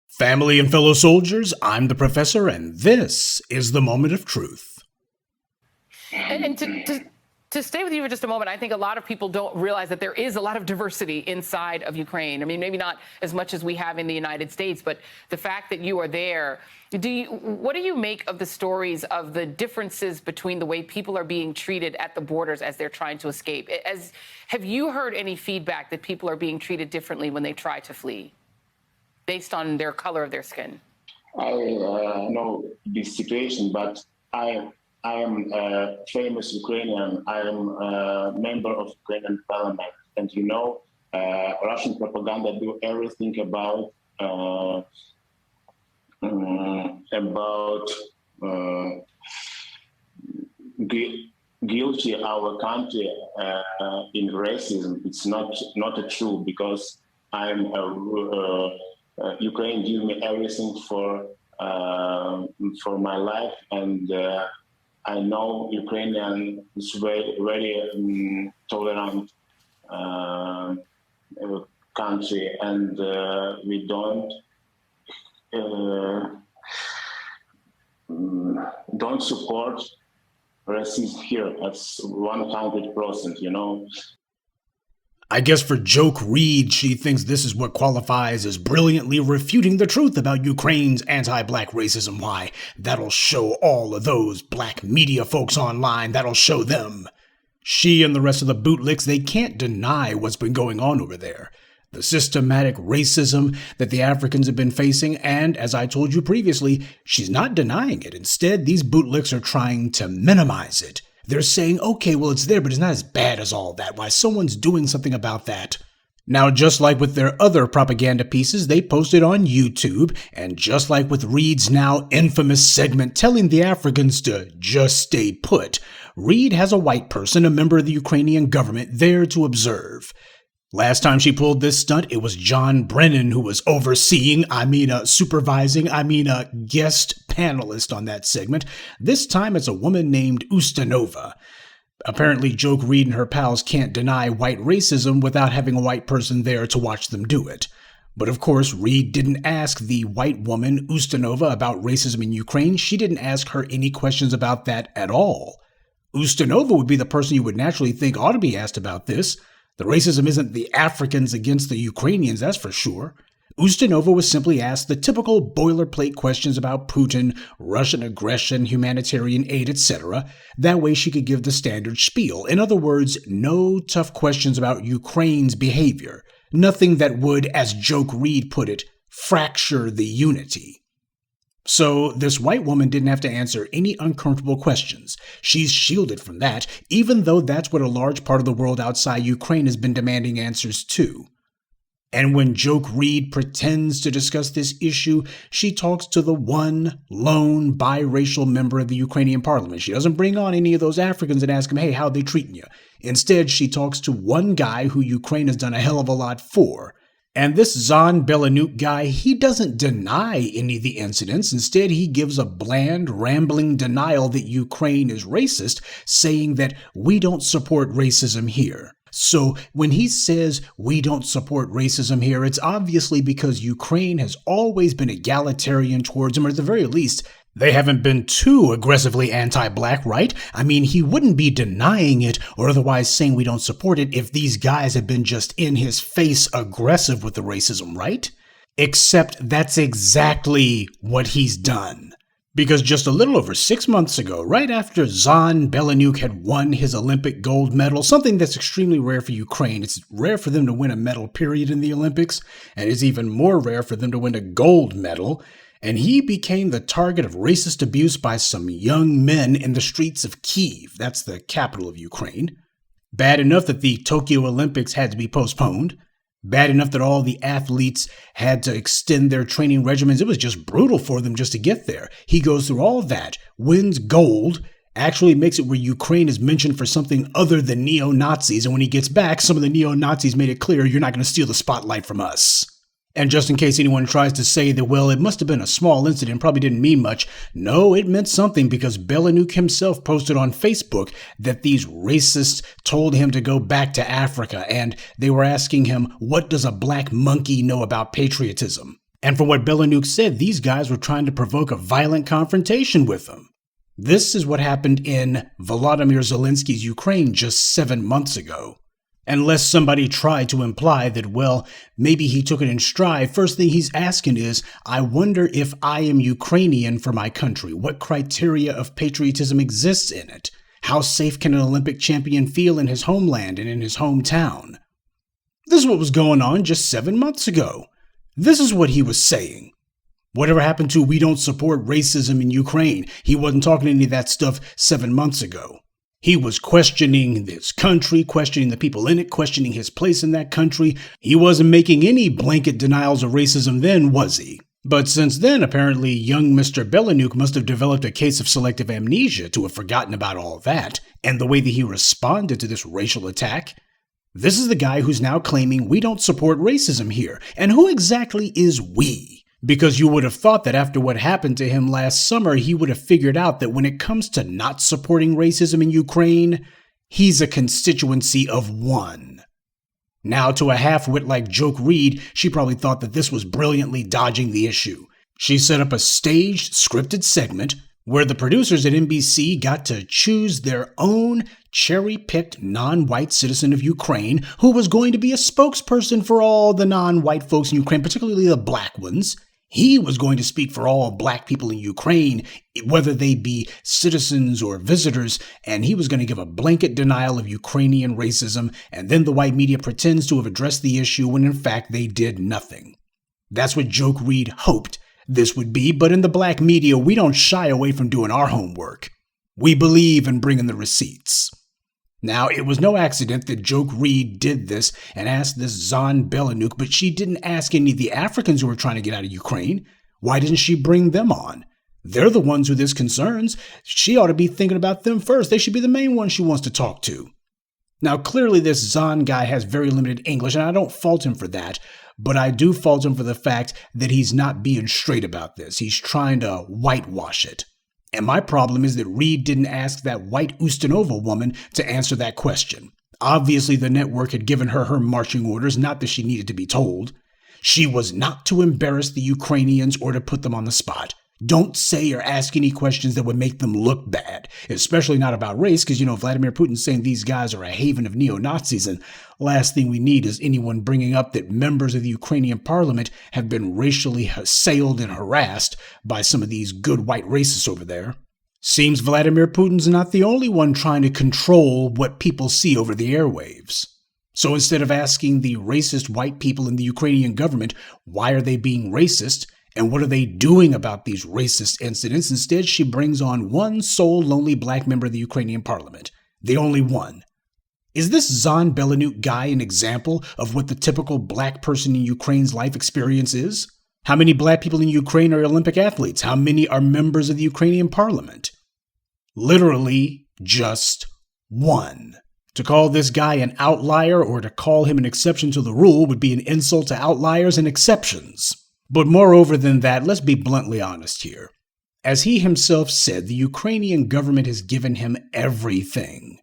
Family and fellow soldiers, I'm the professor, and this is the moment of truth. And to stay with you for just a moment, I think a lot of people don't realize that there is a lot of diversity inside of Ukraine. I mean, maybe not as much as we have in the United States, but the fact that you are there, what do you make of the stories of the differences between the way people are being treated at the borders as they're trying to escape? Have you heard any feedback that people are being treated differently when they try to flee based on their color of their skin? I know this situation, but I am a famous Ukrainian. I am a member of Ukrainian parliament, and Russian propaganda do everything about guilty our country in racism. It's not true, because I'm Ukraine give me everything for my life, and I know Ukrainian is very tolerant country, and we don't support racism here. That's 100%. I guess for joke Reid, she thinks this is what qualifies as brilliantly refuting the truth about Ukraine's anti-black racism. Why, that'll show all of those black media folks online, that'll show them. She and the rest of the bootlicks, they can't deny what's been going on over there. The systematic racism that the Africans have been facing, and as I told you previously, she's not denying it. Instead, these bootlicks are trying to minimize it. They're saying, okay, well, it's there, but it's not as bad as all that. Why, someone's doing something about that. Now, just like with their other propaganda pieces, they posted on YouTube, and just like with Reid's now infamous segment telling the Africans to just stay put, Reid has a white person, a member of the Ukrainian government, there to observe. Last time she pulled this stunt, it was John Brennan who was supervising, a guest panelist on that segment. This time it's a woman named Ustanova. Apparently, Joke Reid and her pals can't deny white racism without having a white person there to watch them do it. But of course, Reid didn't ask the white woman, Ustanova, about racism in Ukraine. She didn't ask her any questions about that at all. Ustanova would be the person you would naturally think ought to be asked about this. The racism isn't the Africans against the Ukrainians, that's for sure. Ustanova was simply asked the typical boilerplate questions about Putin, Russian aggression, humanitarian aid, etc. That way she could give the standard spiel. In other words, no tough questions about Ukraine's behavior. Nothing that would, as Joke Reid put it, fracture the unity. So this white woman didn't have to answer any uncomfortable questions. She's shielded from that, even though that's what a large part of the world outside Ukraine has been demanding answers to. And when Joke Reid pretends to discuss this issue, she talks to the one lone biracial member of the Ukrainian parliament. She doesn't bring on any of those Africans and ask them, hey, how are they treating you? Instead, she talks to one guy who Ukraine has done a hell of a lot for. And this Zon Belanuk guy, he doesn't deny any of the incidents. Instead, he gives a bland, rambling denial that Ukraine is racist, saying that we don't support racism here. So when he says we don't support racism here, it's obviously because Ukraine has always been egalitarian towards him, or at the very least, they haven't been too aggressively anti-black, right? I mean, he wouldn't be denying it or otherwise saying we don't support it if these guys had been just in his face aggressive with the racism, right? Except that's exactly what he's done. Because just a little over 6 months ago, right after Zon Belanuk had won his Olympic gold medal, something that's extremely rare for Ukraine. It's rare for them to win a medal, period, in the Olympics, and it's even more rare for them to win a gold medal. And he became the target of racist abuse by some young men in the streets of Kyiv. That's the capital of Ukraine. Bad enough that the Tokyo Olympics had to be postponed. Bad enough that all the athletes had to extend their training regimens. It was just brutal for them just to get there. He goes through all that, wins gold, actually makes it where Ukraine is mentioned for something other than neo-Nazis. And when he gets back, some of the neo-Nazis made it clear, you're not going to steal the spotlight from us. And just in case anyone tries to say that, well, it must have been a small incident, probably didn't mean much. No, it meant something, because Belanuk himself posted on Facebook that these racists told him to go back to Africa, and they were asking him, what does a black monkey know about patriotism? And from what Belenuk said, these guys were trying to provoke a violent confrontation with him. This is what happened in Volodymyr Zelensky's Ukraine just 7 months ago. Unless somebody tried to imply that, well, maybe he took it in stride, first thing he's asking is, I wonder if I am Ukrainian for my country. What criteria of patriotism exists in it? How safe can an Olympic champion feel in his homeland and in his hometown? This is what was going on just 7 months ago. This is what he was saying. Whatever happened to we don't support racism in Ukraine? He wasn't talking any of that stuff 7 months ago. He was questioning this country, questioning the people in it, questioning his place in that country. He wasn't making any blanket denials of racism then, was he? But since then, apparently, young Mr. Belenuk must have developed a case of selective amnesia to have forgotten about all that, and the way that he responded to this racial attack. This is the guy who's now claiming we don't support racism here. And who exactly is we? Because you would have thought that after what happened to him last summer, he would have figured out that when it comes to not supporting racism in Ukraine, he's a constituency of one. Now, to a half-wit like Joke Reid, she probably thought that this was brilliantly dodging the issue. She set up a staged, scripted segment where the producers at NBC got to choose their own cherry-picked non-white citizen of Ukraine who was going to be a spokesperson for all the non-white folks in Ukraine, particularly the black ones. He was going to speak for all black people in Ukraine, whether they be citizens or visitors, and he was going to give a blanket denial of Ukrainian racism, and then the white media pretends to have addressed the issue when in fact they did nothing. That's what Joke Reid hoped this would be, but in the black media, we don't shy away from doing our homework. We believe in bringing the receipts. Now, it was no accident that Joke Reid did this and asked this Zon Belenuk, but she didn't ask any of the Africans who were trying to get out of Ukraine. Why didn't she bring them on? They're the ones who this concerns. She ought to be thinking about them first. They should be the main ones she wants to talk to. Now, clearly this Zon guy has very limited English, and I don't fault him for that, but I do fault him for the fact that he's not being straight about this. He's trying to whitewash it. And my problem is that Reid didn't ask that white Ustanova woman to answer that question. Obviously, the network had given her marching orders, not that she needed to be told. She was not to embarrass the Ukrainians or to put them on the spot. Don't say or ask any questions that would make them look bad, especially not about race, because, Vladimir Putin's saying these guys are a haven of neo-Nazis, and last thing we need is anyone bringing up that members of the Ukrainian parliament have been racially assailed and harassed by some of these good white racists over there. Seems Vladimir Putin's not the only one trying to control what people see over the airwaves. So instead of asking the racist white people in the Ukrainian government, why are they being racist, and what are they doing about these racist incidents? Instead, she brings on one sole lonely black member of the Ukrainian parliament. The only one. Is this Zon Belenuk guy an example of what the typical black person in Ukraine's life experience is? How many black people in Ukraine are Olympic athletes? How many are members of the Ukrainian parliament? Literally just one. To call this guy an outlier or to call him an exception to the rule would be an insult to outliers and exceptions. But moreover than that, let's be bluntly honest here. As he himself said, the Ukrainian government has given him everything.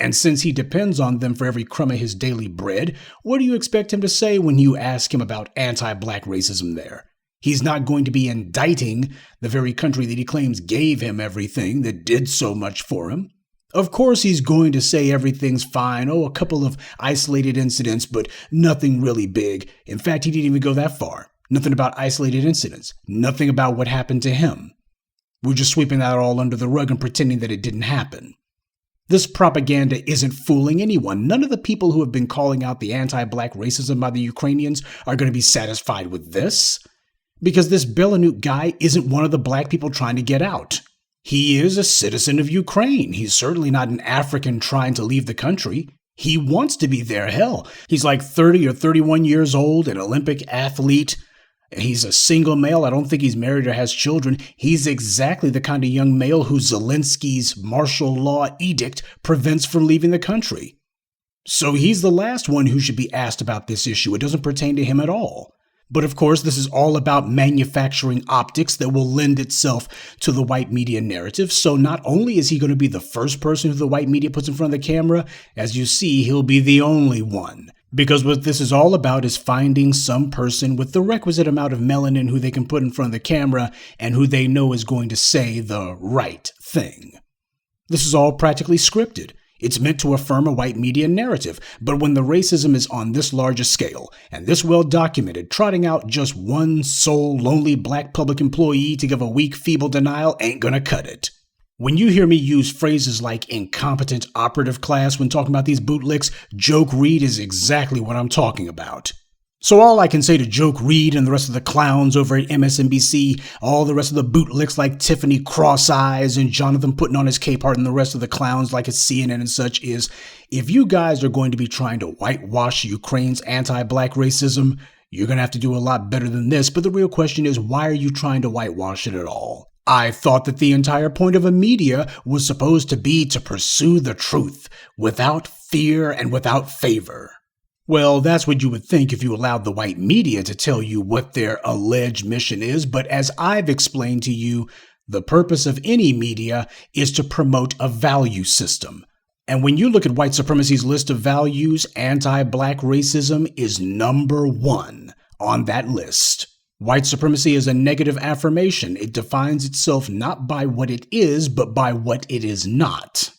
And since he depends on them for every crumb of his daily bread, what do you expect him to say when you ask him about anti-black racism there? He's not going to be indicting the very country that he claims gave him everything, that did so much for him. Of course he's going to say everything's fine, a couple of isolated incidents, but nothing really big. In fact, he didn't even go that far. Nothing about isolated incidents. Nothing about what happened to him. We're just sweeping that all under the rug and pretending that it didn't happen. This propaganda isn't fooling anyone. None of the people who have been calling out the anti-black racism by the Ukrainians are going to be satisfied with this. Because this Belenuk guy isn't one of the black people trying to get out. He is a citizen of Ukraine. He's certainly not an African trying to leave the country. He wants to be there. Hell, he's like 30 or 31 years old, an Olympic athlete. He's a single male. I don't think he's married or has children. He's exactly the kind of young male who Zelensky's martial law edict prevents from leaving the country. So he's the last one who should be asked about this issue. It doesn't pertain to him at all. But of course, this is all about manufacturing optics that will lend itself to the white media narrative. So not only is he going to be the first person who the white media puts in front of the camera, as you see, he'll be the only one. Because what this is all about is finding some person with the requisite amount of melanin who they can put in front of the camera and who they know is going to say the right thing. This is all practically scripted. It's meant to affirm a white media narrative, but when the racism is on this large a scale and this well documented, trotting out just one sole lonely black public employee to give a weak, feeble denial ain't gonna cut it. When you hear me use phrases like incompetent operative class when talking about these bootlicks, Joke Reid is exactly what I'm talking about. So all I can say to Joke Reid and the rest of the clowns over at MSNBC, all the rest of the bootlicks like Tiffany Cross Eyes and Jonathan putting on his Capehart and the rest of the clowns like it's CNN and such is, if you guys are going to be trying to whitewash Ukraine's anti-black racism, you're going to have to do a lot better than this. But the real question is, why are you trying to whitewash it at all? I thought that the entire point of a media was supposed to be to pursue the truth without fear and without favor. Well, that's what you would think if you allowed the white media to tell you what their alleged mission is, but as I've explained to you, the purpose of any media is to promote a value system. And when you look at white supremacy's list of values, anti-black racism is number 1 on that list. White supremacy is a negative affirmation. It defines itself not by what it is, but by what it is not.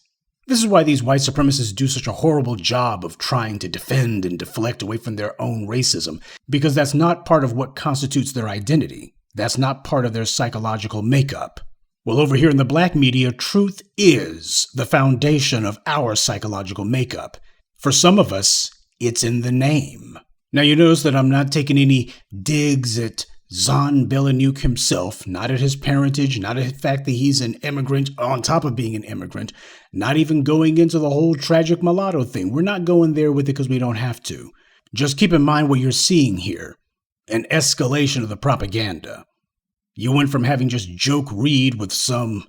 This is why these white supremacists do such a horrible job of trying to defend and deflect away from their own racism, because that's not part of what constitutes their identity. That's not part of their psychological makeup. Well, over here in the black media, truth is the foundation of our psychological makeup. For some of us, it's in the name. Now, you notice that I'm not taking any digs at Zahn Belenuke himself, not at his parentage, not at the fact that he's an immigrant on top of being an immigrant, not even going into the whole tragic mulatto thing. We're not going there with it because we don't have to. Just keep in mind what you're seeing here, an escalation of the propaganda. You went from having just Joke Reid with some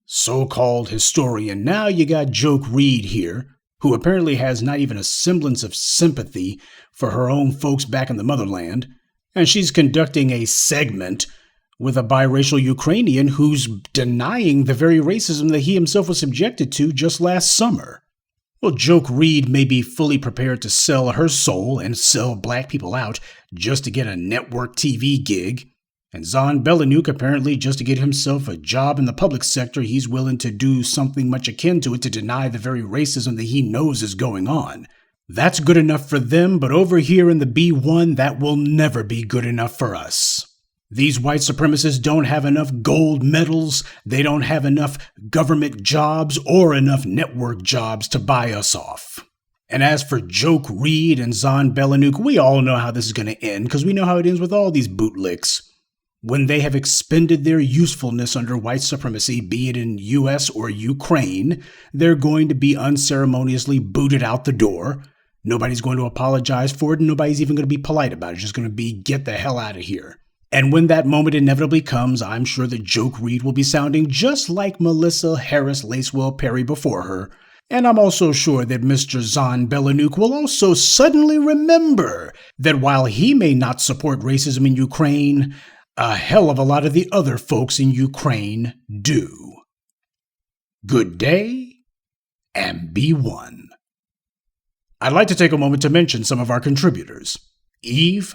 so-called historian. Now you got Joke Reid here, who apparently has not even a semblance of sympathy for her own folks back in the motherland. And she's conducting a segment with a biracial Ukrainian who's denying the very racism that he himself was subjected to just last summer. Well, Joke Reid may be fully prepared to sell her soul and sell black people out just to get a network TV gig. And Zahn Belenuke apparently just to get himself a job in the public sector, he's willing to do something much akin to it to deny the very racism that he knows is going on. That's good enough for them, but over here in the B1, that will never be good enough for us. These white supremacists don't have enough gold medals, they don't have enough government jobs or enough network jobs to buy us off. And as for Joke Reid and Zahn Belenuke, we all know how this is going to end, because we know how it ends with all these bootlicks. When they have expended their usefulness under white supremacy, be it in US or Ukraine, they're going to be unceremoniously booted out the door. Nobody's going to apologize for it, and nobody's even going to be polite about it. It's just going to be, get the hell out of here. And when that moment inevitably comes, I'm sure that Joke Reid will be sounding just like Melissa Harris Lacewell Perry before her. And I'm also sure that Mr. Zahn Belenuke will also suddenly remember that while he may not support racism in Ukraine, a hell of a lot of the other folks in Ukraine do. Good day, and be one. I'd like to take a moment to mention some of our contributors. Eve,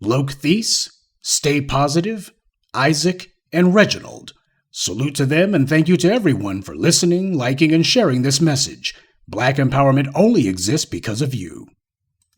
Lokthis, Stay Positive, Isaac, and Reginald. Salute to them and thank you to everyone for listening, liking, and sharing this message. Black empowerment only exists because of you.